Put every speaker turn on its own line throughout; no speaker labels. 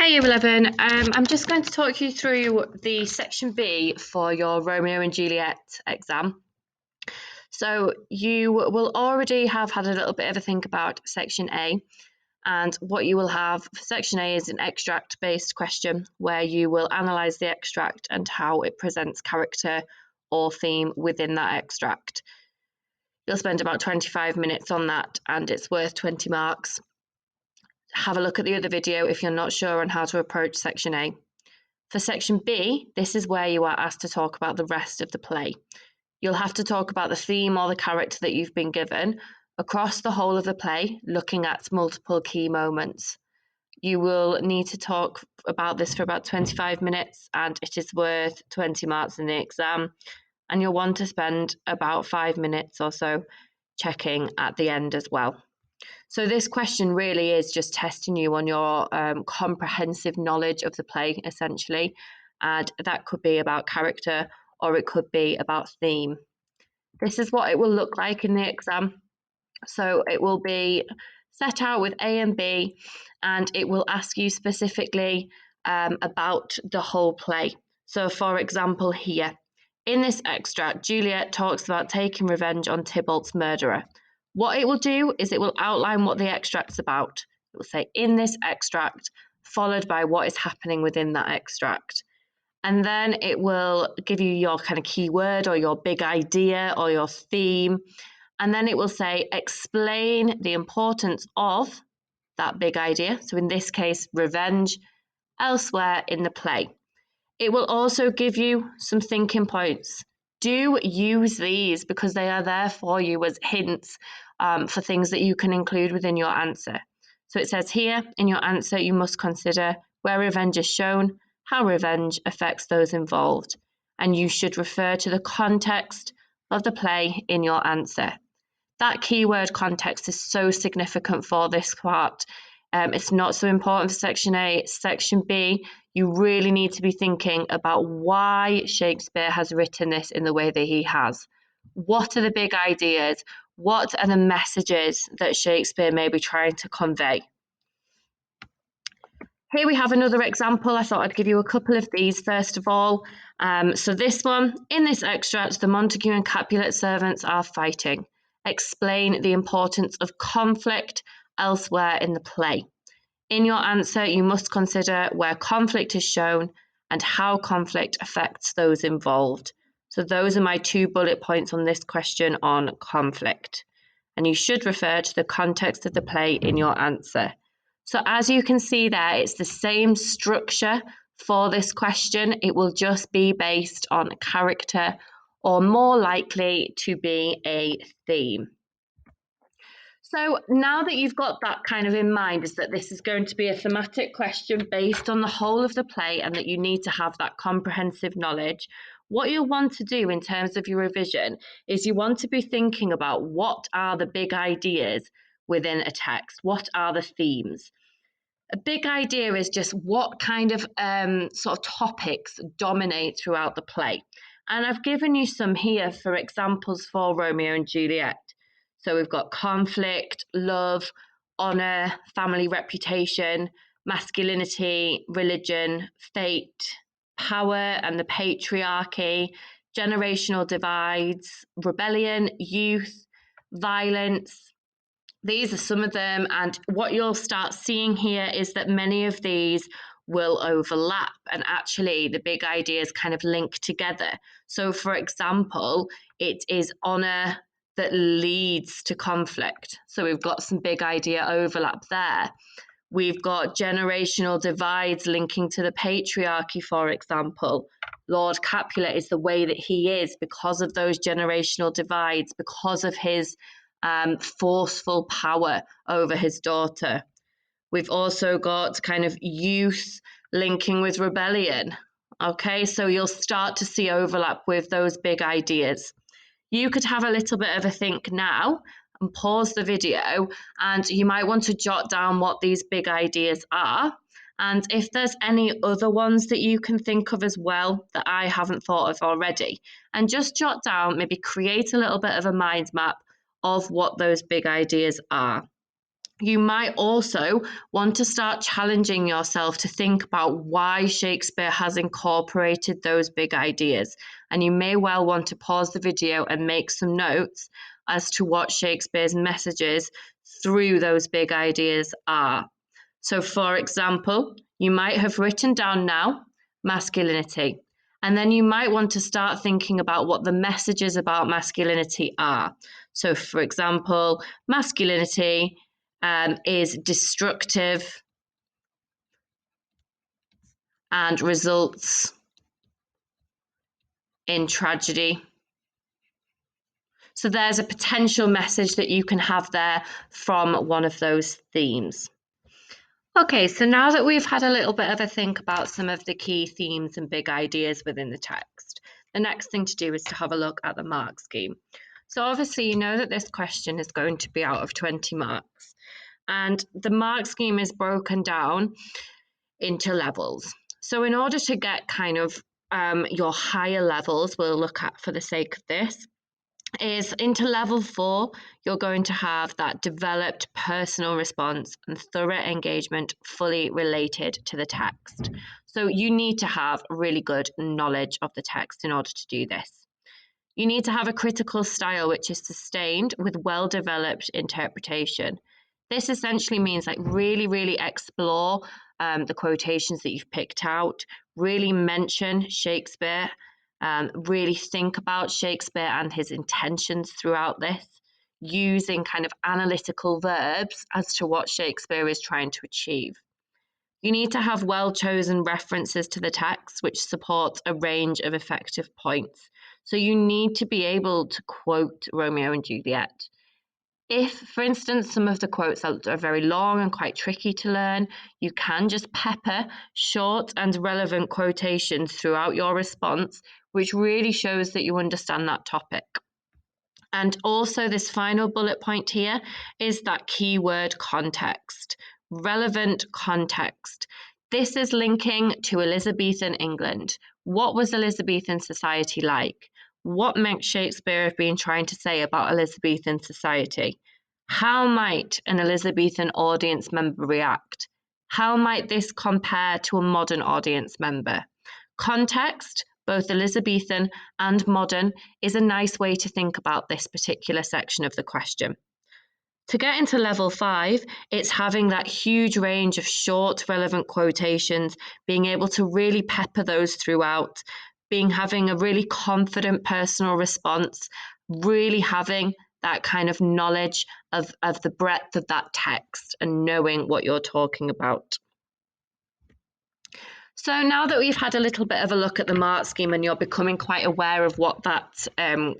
Hey Y11, I'm just going to talk you through the section B for your Romeo and Juliet exam. So you will already have had a little bit of a think about section A, and what you will have for section A is an extract based question where you will analyse the extract and how it presents character or theme within that extract. You'll spend about 25 minutes on that and it's worth 20 marks. Have a look at the other video if you're not sure on how to approach section A. For section B, this is where you are asked to talk about the rest of the play. You'll have to talk about the theme or the character that you've been given across the whole of the play, looking at multiple key moments. You will need to talk about this for about 25 minutes and it is worth 20 marks in the exam. And you'll want to spend about 5 minutes or so checking at the end as well. So this question really is just testing you on your comprehensive knowledge of the play, essentially. And that could be about character or it could be about theme. This is what it will look like in the exam. So it will be set out with A and B, and it will ask you specifically about the whole play. So for example here, in this extract, Juliet talks about taking revenge on Tybalt's murderer. What it will do is it will outline what the extract's about. It will say in this extract, followed by what is happening within that extract. And then it will give you your kind of keyword or your big idea or your theme. And then it will say, explain the importance of that big idea. So in this case, revenge, elsewhere in the play. It will also give you some thinking points. Do use these because they are there for you as hints for things that you can include within your answer. So it says here, in your answer, you must consider where revenge is shown, how revenge affects those involved, and you should refer to the context of the play in your answer. That keyword context is so significant for this part. It's not so important for section A. Section B, you really need to be thinking about why Shakespeare has written this in the way that he has. What are the big ideas? What are the messages that Shakespeare may be trying to convey? Here we have another example. I thought I'd give you a couple of these first of all. So this one, in this extract, the Montague and Capulet servants are fighting. Explain the importance of conflict elsewhere in the play. In your answer, you must consider where conflict is shown and how conflict affects those involved. So those are my 2 bullet points on this question on conflict. And you should refer to the context of the play in your answer. So as you can see there, it's the same structure for this question. It will just be based on character or more likely to be a theme. So now that you've got that kind of in mind, is that this is going to be a thematic question based on the whole of the play and that you need to have that comprehensive knowledge. What you'll want to do in terms of your revision is you want to be thinking about what are the big ideas within a text, what are the themes. A big idea is just what kind of sort of topics dominate throughout the play. And I've given you some here for examples for Romeo and Juliet. So we've got conflict, love, honour, family reputation, masculinity, religion, fate, power and the patriarchy, generational divides, rebellion, youth, violence. These are some of them, and what you'll start seeing here is that many of these will overlap, and actually the big ideas kind of link together. So for example, it is honour that leads to conflict. So we've got some big idea overlap there. We've got generational divides linking to the patriarchy, for example. Lord Capulet is the way that he is because of those generational divides, because of his forceful power over his daughter. We've also got kind of youth linking with rebellion. Okay, so you'll start to see overlap with those big ideas. You could have a little bit of a think now and pause the video, and you might want to jot down what these big ideas are. And if there's any other ones that you can think of as well that I haven't thought of already, and just jot down, maybe create a little bit of a mind map of what those big ideas are. You might also want to start challenging yourself to think about why Shakespeare has incorporated those big ideas. And you may well want to pause the video and make some notes as to what Shakespeare's messages through those big ideas are. So, for example, you might have written down now masculinity, and then you might want to start thinking about what the messages about masculinity are. So, for example, masculinity is destructive and results in tragedy. So there's a potential message that you can have there from one of those themes. Okay, so now that we've had a little bit of a think about some of the key themes and big ideas within the text, the next thing to do is to have a look at the mark scheme. So obviously you know that this question is going to be out of 20 marks, and the mark scheme is broken down into levels. So in order to get kind of your higher levels, we'll look at for the sake of this, is into level 4, you're going to have that developed personal response and thorough engagement fully related to the text. So you need to have really good knowledge of the text in order to do this. You need to have a critical style which is sustained with well-developed interpretation. This essentially means like really explore the quotations that you've picked out, really mention Shakespeare, really think about Shakespeare and his intentions throughout this, using kind of analytical verbs as to what Shakespeare is trying to achieve. You need to have well-chosen references to the text, which supports a range of effective points. So you need to be able to quote Romeo and Juliet. If, for instance, some of the quotes are very long and quite tricky to learn, you can just pepper short and relevant quotations throughout your response, which really shows that you understand that topic. And also this final bullet point here is that keyword context, relevant context. This is linking to Elizabethan England. What was Elizabethan society like? What might Shakespeare have been trying to say about Elizabethan society? How might an Elizabethan audience member react? How might this compare to a modern audience member? Context, both Elizabethan and modern, is a nice way to think about this particular section of the question. To get into level 5, it's having that huge range of short, relevant quotations, being able to really pepper those throughout, having a really confident personal response, really having that kind of knowledge of the breadth of that text and knowing what you're talking about. So now that we've had a little bit of a look at the mark scheme and you're becoming quite aware of what that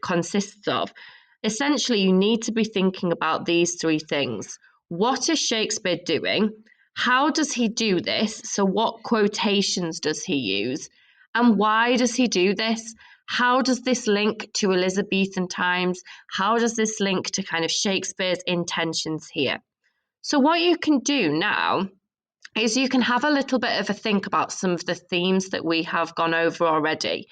consists of, essentially you need to be thinking about these 3 things. What is Shakespeare doing? How does he do this? So what quotations does he use? And why does he do this? How does this link to Elizabethan times? How does this link to kind of Shakespeare's intentions here? So what you can do now is you can have a little bit of a think about some of the themes that we have gone over already.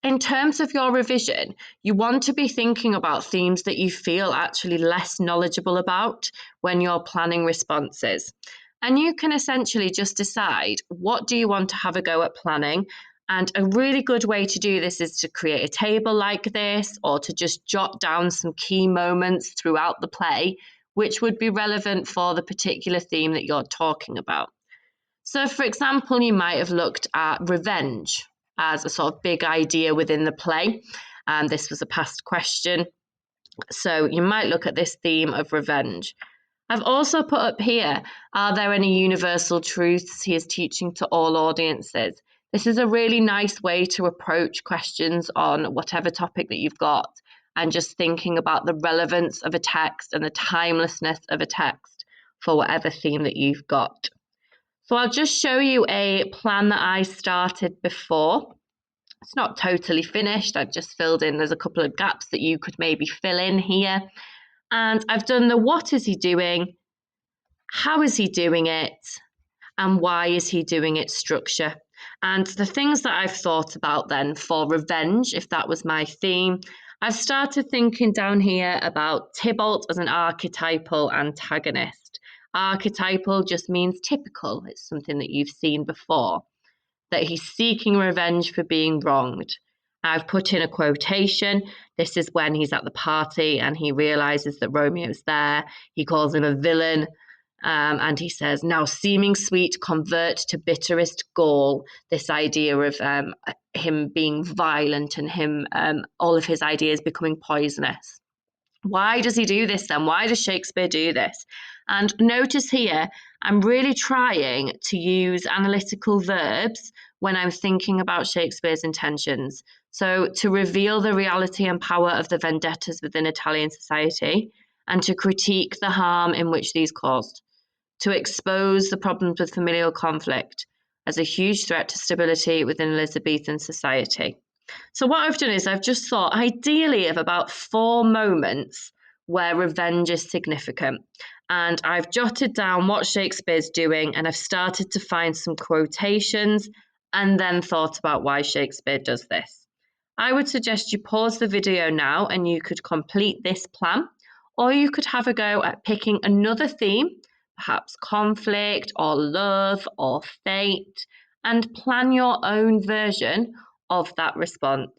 In terms of your revision, you want to be thinking about themes that you feel actually less knowledgeable about when you're planning responses. And you can essentially just decide what do you want to have a go at planning. And a really good way to do this is to create a table like this, or to just jot down some key moments throughout the play, which would be relevant for the particular theme that you're talking about. So, for example, you might have looked at revenge as a sort of big idea within the play. This was a past question. So you might look at this theme of revenge. I've also put up here, are there any universal truths he is teaching to all audiences? This is a really nice way to approach questions on whatever topic that you've got, and just thinking about the relevance of a text and the timelessness of a text for whatever theme that you've got. So I'll just show you a plan that I started before. It's not totally finished. I've just filled in, there's a couple of gaps that you could maybe fill in here. And I've done the what is he doing, how is he doing it, and why is he doing it structure. And the things that I've thought about then for revenge, if that was my theme, I've started thinking down here about Tybalt as an archetypal antagonist. Archetypal just means typical. It's something that you've seen before, that he's seeking revenge for being wronged. I've put in a quotation. This is when he's at the party and he realizes that Romeo's there. He calls him a villain. And he says, now seeming sweet, convert to bitterest gall. This idea of him being violent and him, all of his ideas becoming poisonous. Why does he do this then? Why does Shakespeare do this? And notice here, I'm really trying to use analytical verbs when I'm thinking about Shakespeare's intentions. So to reveal the reality and power of the vendettas within Italian society, and to critique the harm in which these caused, to expose the problems with familial conflict as a huge threat to stability within Elizabethan society. So what I've done is I've just thought ideally of about 4 moments where revenge is significant. And I've jotted down what Shakespeare's doing, and I've started to find some quotations and then thought about why Shakespeare does this. I would suggest you pause the video now and you could complete this plan, or you could have a go at picking another theme, perhaps conflict or love or fate, and plan your own version of that response.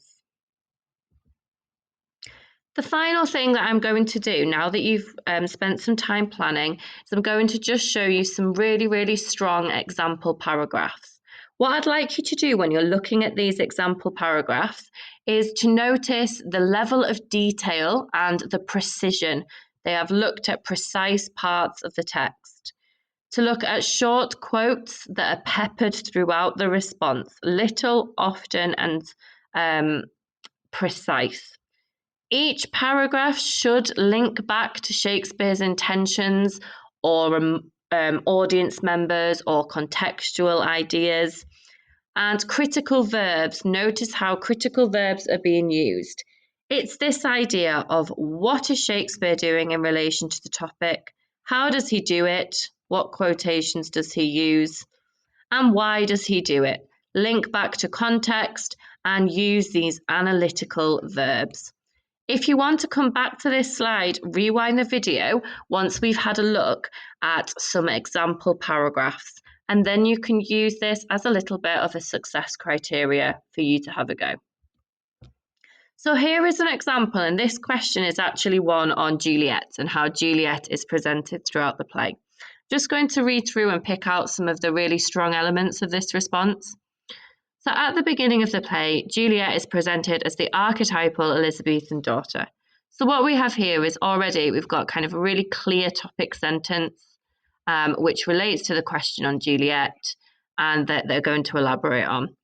The final thing that I'm going to do now that you've spent some time planning is I'm going to just show you some really, really strong example paragraphs. What I'd like you to do when you're looking at these example paragraphs is to notice the level of detail and the precision. They have looked at precise parts of the text. To look at short quotes that are peppered throughout the response, little, often, and precise. Each paragraph should link back to Shakespeare's intentions or audience members or contextual ideas. And critical verbs, notice how critical verbs are being used. It's this idea of what is Shakespeare doing in relation to the topic? How does he do it? What quotations does he use? And why does he do it? Link back to context and use these analytical verbs. If you want to come back to this slide, rewind the video once we've had a look at some example paragraphs, and then you can use this as a little bit of a success criteria for you to have a go. So here is an example, and this question is actually one on Juliet and how Juliet is presented throughout the play. Just going to read through and pick out some of the really strong elements of this response. So at the beginning of the play, Juliet is presented as the archetypal Elizabethan daughter. So what we have here is already we've got kind of a really clear topic sentence which relates to the question on Juliet and that they're going to elaborate on.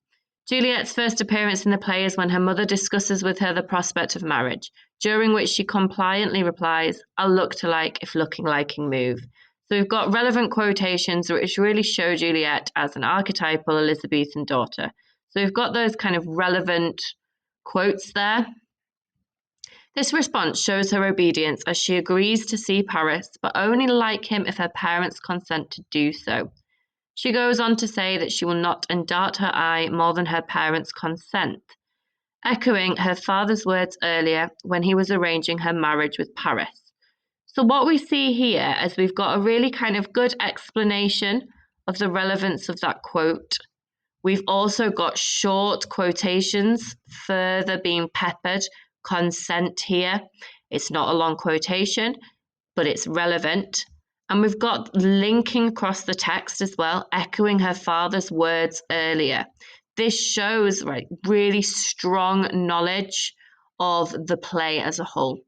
Juliet's first appearance in the play is when her mother discusses with her the prospect of marriage, during which she compliantly replies, "I'll look to like if looking like can move." So we've got relevant quotations which really show Juliet as an archetypal Elizabethan daughter. So we've got those kind of relevant quotes there. This response shows her obedience as she agrees to see Paris, but only like him if her parents consent to do so. She goes on to say that she will not endart her eye more than her parents' consent, echoing her father's words earlier when he was arranging her marriage with Paris. So what we see here is we've got a really kind of good explanation of the relevance of that quote. We've also got short quotations further being peppered. Consent here. It's not a long quotation, but it's relevant. And we've got linking across the text as well, echoing her father's words earlier. This shows really strong knowledge of the play as a whole.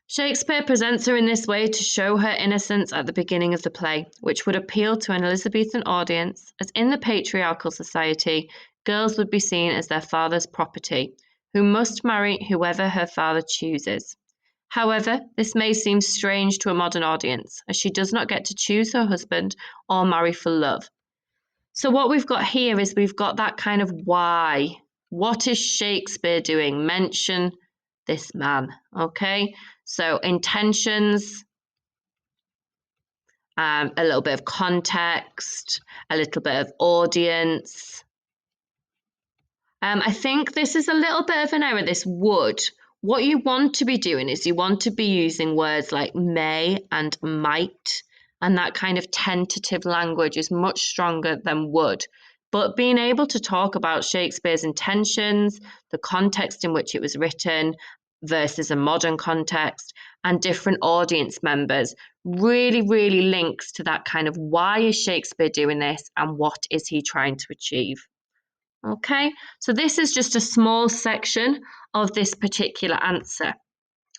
Shakespeare presents her in this way to show her innocence at the beginning of the play, which would appeal to an Elizabethan audience, as in the patriarchal society, girls would be seen as their father's property, who must marry whoever her father chooses. However, this may seem strange to a modern audience, as she does not get to choose her husband or marry for love. So what we've got here is we've got that kind of why. What is Shakespeare doing? Mention this man, okay? So intentions, a little bit of context, a little bit of audience. I think this is a little bit of an error, this would. What you want to be doing is you want to be using words like may and might, and that kind of tentative language is much stronger than would. But being able to talk about Shakespeare's intentions, the context in which it was written versus a modern context, and different audience members really, really links to that kind of why is Shakespeare doing this and what is he trying to achieve. Okay, so this is just a small section of this particular answer.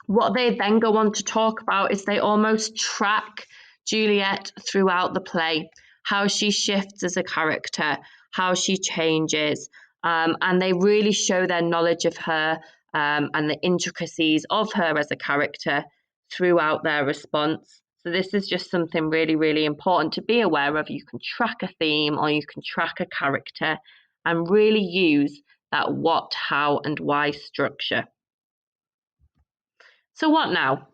What they then go on to talk about is they almost track Juliet throughout the play, how she shifts as a character, how she changes, and they really show their knowledge of her and the intricacies of her as a character throughout their response. So this is just something really, really important to be aware of. You can track a theme or you can track a character and really use that what, how, and why structure. So what now?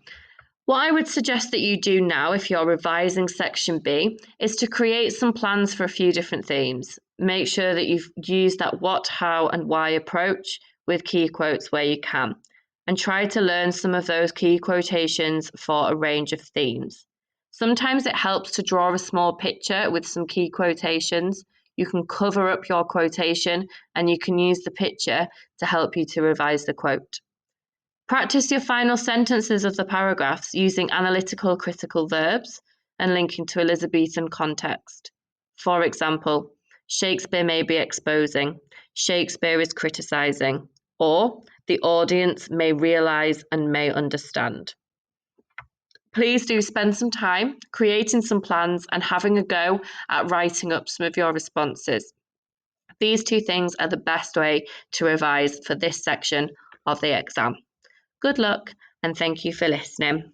What I would suggest that you do now, if you're revising section B, is to create some plans for a few different themes. Make sure that you've used that what, how, and why approach with key quotes where you can, and try to learn some of those key quotations for a range of themes. Sometimes it helps to draw a small picture with some key quotations. You can cover up your quotation and you can use the picture to help you to revise the quote. Practice your final sentences of the paragraphs using analytical critical verbs and linking to Elizabethan context. For example, Shakespeare may be exposing, Shakespeare is criticising, or the audience may realise and may understand. Please do spend some time creating some plans and having a go at writing up some of your responses. These two things are the best way to revise for this section of the exam. Good luck and thank you for listening.